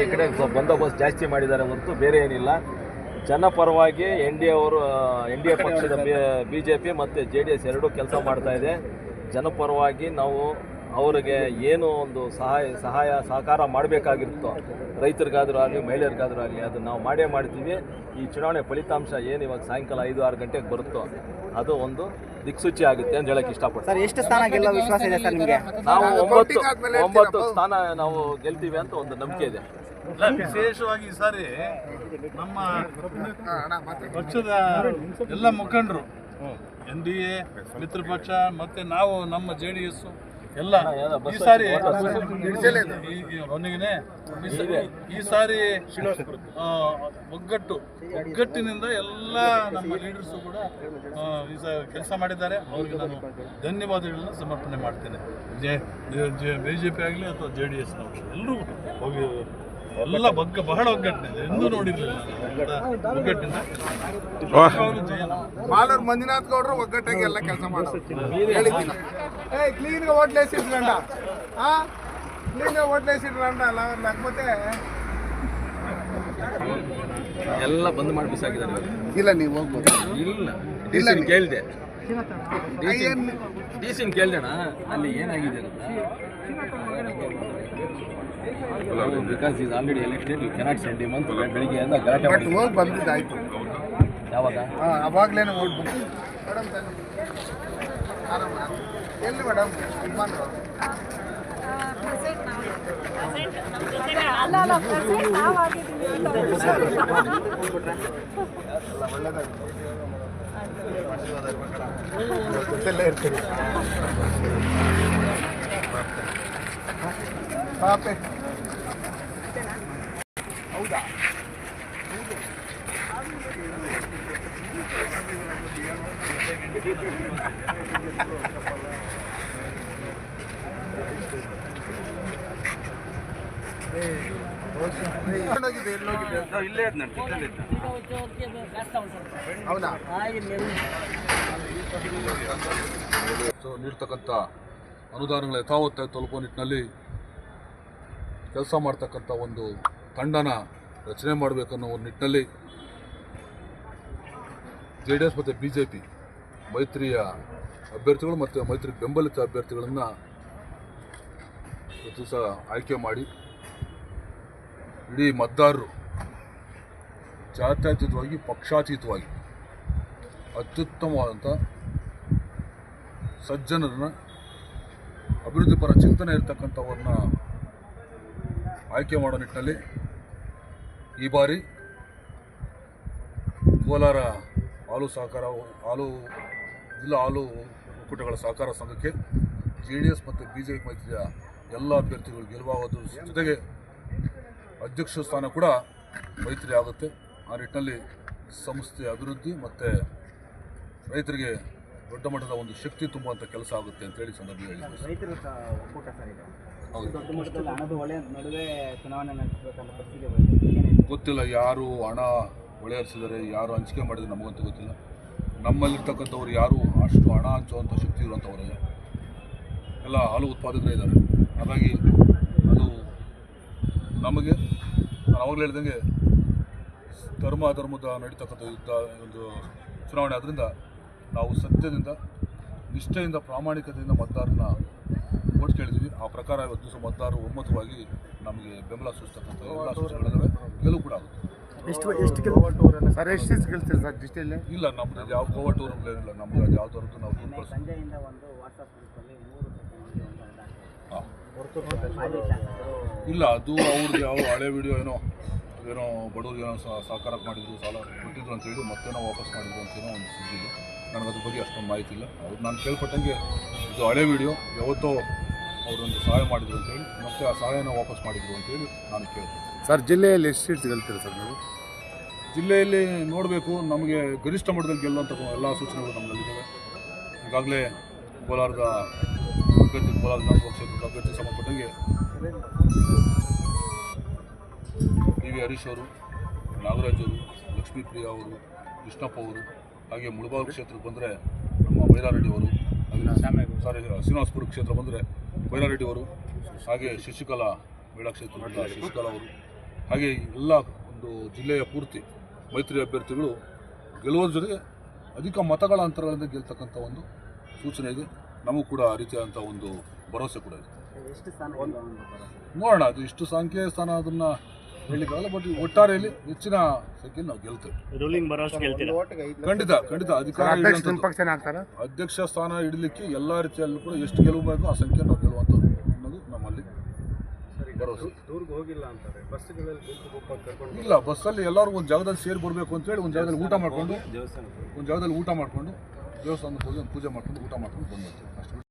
ಈ ಕಡೆ ಬಂದೋಬಸ್ತ್ ಜಾಸ್ತಿ ಮಾಡಿದ್ದಾರೆ ಹೊರತು ಬೇರೆ ಏನಿಲ್ಲ. ಜನಪರವಾಗಿ ಎನ್ ಡಿ ಎ ಪಕ್ಷದ BJP ಮತ್ತು JDS ಎರಡೂ ಕೆಲಸ ಮಾಡ್ತಾ ಇದೆ. ಜನಪರವಾಗಿ ನಾವು ಅವರಿಗೆ ಏನು ಒಂದು ಸಹಾಯ ಸಹಕಾರ ಮಾಡಬೇಕಾಗಿರುತ್ತೋ, ರೈತರಿಗಾದರೂ ಆಗಲಿ ಮಹಿಳೆಯರಿಗಾದರೂ ಆಗಲಿ, ಅದನ್ನು ನಾವು ಮಾಡೇ ಮಾಡ್ತೀವಿ. ಈ ಚುನಾವಣೆ ಫಲಿತಾಂಶ ಏನು ಇವಾಗ ಸಾಯಂಕಾಲ 5-6 ಗಂಟೆಗೆ ಬರುತ್ತೋ ಅದು ಒಂದು ದಿಕ್ಸೂಚಿ ಆಗುತ್ತೆ ಅಂತ ಹೇಳಕ್ಕೆ ಇಷ್ಟಪಡ್ತೀನಿ. ಸರ್, ಎಷ್ಟು ಸ್ಥಾನ ಗೆಲ್ಲೋ ವಿಶ್ವಾಸ ಇದೆ ಸರ್ ನಿಮಗೆ? ನಾವು 9 ಸ್ಥಾನ ನಾವು ಗೆಲ್ತೀವಿ ಅಂತ ಒಂದು ನಂಬಿಕೆ ಇದೆ. ವಿಶೇಷವಾಗಿ ಈ ಸಾರಿ ನಮ್ಮ ಪಕ್ಷದ ಎಲ್ಲ ಮುಖಂಡರು, NDA ಮಿತ್ರ ಪಕ್ಷ ಮತ್ತೆ ನಾವು ನಮ್ಮ JDS ಎಲ್ಲ ಈ ಸಾರಿ ಈ ಸಾರಿ ಒಗ್ಗಟ್ಟಿನಿಂದ ಎಲ್ಲ ನಮ್ಮ ಲೀಡರ್ಸು ಕೂಡ ಕೆಲಸ ಮಾಡಿದ್ದಾರೆ. ಅವರಿಗೆ ನಾನು ಧನ್ಯವಾದಗಳನ್ನು ಸಮರ್ಪಣೆ ಮಾಡ್ತೇನೆ. BJP ಆಗಲಿ ಅಥವಾ JDS ಎಲ್ಲರೂ ಹೋಗಿ ಎಲ್ಲ ಬಹಳ ಒಗ್ಗಟ್ಟಿನಿದೆ, ಎಂದೂ ನೋಡಿರಲಿಲ್ಲ ಒಗ್ಗಟ್ಟಿನ. ಮಾಲೂರು ಮಂಜುನಾಥ್ ಗೌಡರು ಒಗ್ಗಟ್ಟಾಗಿ ಎಲ್ಲ ಕೆಲಸ ಮಾಡೋದು ಹೇಳಿದ್ದೀನಿ. ಕ್ಲೀನ್గా ఓట్లేసిరంట, క్లీన్గా ఓట్లేసిరంట. లేకపోతే ಎಲ್ಲ ಬಂದ್ ಮಾಡಿ ಬಿಸಾಕಿದ್ದಾರೆ. ಇಲ್ಲ, ನೀವು ಹೋಗ್ಬೋದು. ಇಲ್ಲ, ಡಿಸಿನ್ ಕೇಳಿದೆ, ಡಿಸಿನ್ ಕೇಳ್ದೇಣ ಅಲ್ಲಿ ಏನಾಗಿದೆ ಅಂತ. Because is already elected, you cannot send him ಅಂತ ಬೆಳಿಗ್ಗೆಯಿಂದ ಗಲಾಟೆ ಮಾಡಿ ಹೋಗಿ ಬಂದಿದ್ದಾಯ್ತು. ಯಾವಾಗ? ಅವಾಗಲೇನೆ ಹೋಗ್ಬೋದು. ಎಲ್ಲಿ ಮೇಡಮ್ ಒಳ್ಳೆದಾಗಿ ಇರ್ತೀವಿ. ಪಾಪೆ ಹೌದಾ? ನೀಡ್ತಕ್ಕಂಥ ಅನುದಾನಗಳ ಯಥಾವತ್ತಾಗಿ ತಲುಪುವ ನಿಟ್ಟಿನಲ್ಲಿ ಕೆಲಸ ಮಾಡ್ತಕ್ಕಂಥ ಒಂದು ತಂಡನ ರಚನೆ ಮಾಡಬೇಕನ್ನೋ ಒಂದು ನಿಟ್ಟಿನಲ್ಲಿ JDS ಮತ್ತು BJP ಮೈತ್ರಿಯ ಅಭ್ಯರ್ಥಿಗಳು ಮತ್ತು ಮೈತ್ರಿ ಬೆಂಬಲಿತ ಅಭ್ಯರ್ಥಿಗಳನ್ನು ಇವತ್ತು ಸಹ ಆಯ್ಕೆ ಮಾಡಿ ಇಡೀ ಮತದಾರರು ಜಾತ್ಯತೀತವಾಗಿ ಪಕ್ಷಾತೀತವಾಗಿ ಅತ್ಯುತ್ತಮವಾದಂಥ ಸಜ್ಜನರನ್ನ, ಅಭಿವೃದ್ಧಿಪರ ಚಿಂತನೆ ಇರತಕ್ಕಂಥವ್ರನ್ನ ಆಯ್ಕೆ ಮಾಡೋ ನಿಟ್ಟಿನಲ್ಲಿ ಈ ಬಾರಿ ಕೋಲಾರ ಜಿಲ್ಲಾ ಹಾಲು ಒಕ್ಕೂಟಗಳ ಸಹಕಾರ ಸಂಘಕ್ಕೆ JDS ಮತ್ತು BJP ಮೈತ್ರಿಯ ಎಲ್ಲ ಅಭ್ಯರ್ಥಿಗಳು ಗೆಲುವಾಗೋದ್ರ ಜೊತೆಗೆ ಅಧ್ಯಕ್ಷ ಸ್ಥಾನ ಕೂಡ ಮೈತ್ರಿ ಆಗುತ್ತೆ. ಆ ನಿಟ್ಟಿನಲ್ಲಿ ಸಂಸ್ಥೆಯ ಅಭಿವೃದ್ಧಿ ಮತ್ತು ರೈತರಿಗೆ ದೊಡ್ಡ ಮಟ್ಟದ ಒಂದು ಶಕ್ತಿ ತುಂಬುವಂಥ ಕೆಲಸ ಆಗುತ್ತೆ ಅಂತೇಳಿ ಸಂದರ್ಭದಲ್ಲಿ ಗೊತ್ತಿಲ್ಲ ಯಾರು ಹಣ ಒಳೆ ಹರಿಸಿದ್ದಾರೆ, ಯಾರು ಹಂಚಿಕೆ ಮಾಡಿದರೆ ನಮಗಂತೂ ಗೊತ್ತಿಲ್ಲ. ನಮ್ಮಲ್ಲಿರ್ತಕ್ಕಂಥವ್ರು ಯಾರು ಅಷ್ಟು ಹಣ ಹಂಚುವಂಥ ಶಕ್ತಿ ಇರುವಂಥವರಲ್ಲ, ಎಲ್ಲ ಹಾಲು ಉತ್ಪಾದಕರೇ ಇದ್ದಾರೆ. ಹಾಗಾಗಿ ಅದು ನಮಗೆ, ನಾನು ಅವಾಗಲೇ ಹೇಳ್ದಂಗೆ, ಧರ್ಮದ ನಡೀತಕ್ಕಂಥ ಒಂದು ಚುನಾವಣೆ. ಆದ್ದರಿಂದ ನಾವು ಸತ್ಯದಿಂದ, ನಿಷ್ಠೆಯಿಂದ, ಪ್ರಾಮಾಣಿಕತೆಯಿಂದ ಮತದಾರನ ಓಟ್ ಕೇಳಿದ್ವಿ. ಆ ಪ್ರಕಾರ ಇವತ್ತು ದಿವಸ ಮತದಾರರು ಒಮ್ಮತವಾಗಿ ನಮಗೆ ಬೆಂಬಲ ಸೂಚಿಸ್ತಕ್ಕಂಥ ಎಲ್ಲ ಸೂಚನೆಗಳಿದ್ದಾವೆ. ಗೆಲುವು ಕೂಡ ಆಗುತ್ತೆ. ಎಷ್ಟು ಕಿಲೋಮೀಟರ್ ಸರ್? ಎಷ್ಟು ಗೆಲ್ತೀರಿ ಸರ್ ಡಿಸ್ಟಿಲ್? ಇಲ್ಲ, ನಮ್ಮದು ಯಾವ ಕೋವಟ್ ಊರುಗಳೇನಿಲ್ಲ. ನಮ್ಗೆ ಅದು ಯಾವ್ದಾದ್ರು ನಾವು ಇಲ್ಲ, ಅದು ಅವ್ರದ್ದು ಯಾವ ಹಳೆ ವಿಡಿಯೋ ಏನೋ ಬಡವ್ರಿಗೆ ಏನೋ ಸಹಕಾರ ಮಾಡಿದ್ರು, ಸಾಲ ಕೊಟ್ಟಿದ್ರು ಅಂತೇಳಿ ಮತ್ತೇನೋ ವಾಪಸ್ ಮಾಡಿದ್ರು ಅಂತೇನೋ ಒಂದು ಸುದ್ದಿ ಇದೆ. ನನಗೆ ಅದ್ರ ಬಗ್ಗೆ ಅಷ್ಟೊಂದು ಮಾಹಿತಿ ಇಲ್ಲ. ಅವ್ರು ನಾನು ಕೇಳ್ಪಟ್ಟಂಗೆ ಇದು ಹಳೆ ವಿಡಿಯೋ, ಯಾವತ್ತೋ ಅವರೊಂದು ಸಹಾಯ ಮಾಡಿದ್ರು ಅಂತೇಳಿ ಮತ್ತೆ ಆ ಸಹಾಯನ ವಾಪಸ್ ಮಾಡಿದ್ರು ಅಂತೇಳಿ ನಾನು ಕೇಳ್ತೀನಿ. ಸರ್, ಜಿಲ್ಲೆಯಲ್ಲಿ ಎಷ್ಟು ಸೀಟ್ಸ್ ಗೆಲ್ತೀರಾ ಸರ್ ನೀವು? ಜಿಲ್ಲೆಯಲ್ಲಿ ನೋಡಬೇಕು, ನಮಗೆ ಗರಿಷ್ಠ ಮಟ್ಟದಲ್ಲಿ ಗೆಲ್ಲುವಂಥ ಎಲ್ಲ ಸೂಚನೆಗಳು ನಮ್ಮಲ್ಲಿದ್ದಾವೆ. ಈಗಾಗಲೇ ಕೋಲಾರದ ವಿಧಾನಸಭಾ ಕ್ಷೇತ್ರದ ಅಭ್ಯರ್ಥಿ ಸಂಬಂಧಪಟ್ಟಂಗೆ PV ಹರೀಶ್ ಅವರು, ನಾಗರಾಜ್ ಅವರು, ಲಕ್ಷ್ಮೀಪ್ರಿಯಾ ಅವರು, ಕೃಷ್ಣಪ್ಪ ಅವರು, ಹಾಗೆ ಮುಳಬಾಗಿಲು ಕ್ಷೇತ್ರಕ್ಕೆ ಬಂದರೆ ನಮ್ಮ ಬೈರಾರೆಡ್ಡಿ ಅವರು, ಶ್ರೀನಿವಾಸಪುರ ಕ್ಷೇತ್ರ ಬಂದರೆ ಬೈರಾರೆಡ್ಡಿ ಅವರು, ಹಾಗೆ ಶಶಿಕಲಾ ಮೇಳ ಕ್ಷೇತ್ರ ಶಶಿಕಲಾ ಅವರು, ಹಾಗೆ ಎಲ್ಲ ಒಂದು ಜಿಲ್ಲೆಯ ಪೂರ್ತಿ ಮೈತ್ರಿ ಅಭ್ಯರ್ಥಿಗಳು ಗೆಲ್ಲುವುದ್ರ ಜೊತೆಗೆ ಅಧಿಕ ಮತಗಳ ಅಂತರಗಳಿಂದ ಗೆಲ್ತಕ್ಕಂಥ ಒಂದು ಸೂಚನೆ ಇದೆ. ನಮಗೂ ಕೂಡ ಆ ರೀತಿಯಾದಂಥ ಒಂದು ಭರವಸೆ ಕೂಡ ಇದೆ. ನೋಡೋಣ, ಅದು ಇಷ್ಟು ಸಂಖ್ಯೆ ಸ್ಥಾನ ಅದನ್ನು ಹೇಳಲಿಕ್ಕಾಗಲ್ಲ, ಬಟ್ ಒಟ್ಟಾರೆಯಲ್ಲಿ ಹೆಚ್ಚಿನ ಸಂಖ್ಯೆಯಲ್ಲಿ ನಾವು ಗೆಲ್ತೇವೆ. ಖಂಡಿತ ಅಧಿಕಾರ ಅಧ್ಯಕ್ಷ ಸ್ಥಾನ ಹಿಡಲಿಕ್ಕೆ ಎಲ್ಲ ರೀತಿಯಲ್ಲೂ ಕೂಡ ಎಷ್ಟು ಗೆಲ್ಲಬೇಕು ಆ ಸಂಖ್ಯೆ ನಾವು ಗೆಲ್ಲುವಂಥದ್ದು ಅನ್ನೋದು ನಮ್ಮಲ್ಲಿ ಭರವಸೆ. ಇಲ್ಲ, ಬಸ್ಸಲ್ಲಿ ಎಲ್ಲರೂ ಒಂದು ಜಾಗದಲ್ಲಿ ಸೇರಿ ಬರಬೇಕು ಅಂತೇಳಿ ಒಂದು ಜಾಗದಲ್ಲಿ ಊಟ ಮಾಡಿಕೊಂಡು ದೇವಸ್ಥಾನದ ಪೂಜೆ ಮಾಡ್ಕೊಂಡು ಊಟ ಮಾಡ್ಕೊಂಡು ಬಂದ್ಬಿಡ್ತೀವಿ ಅಷ್ಟೇ.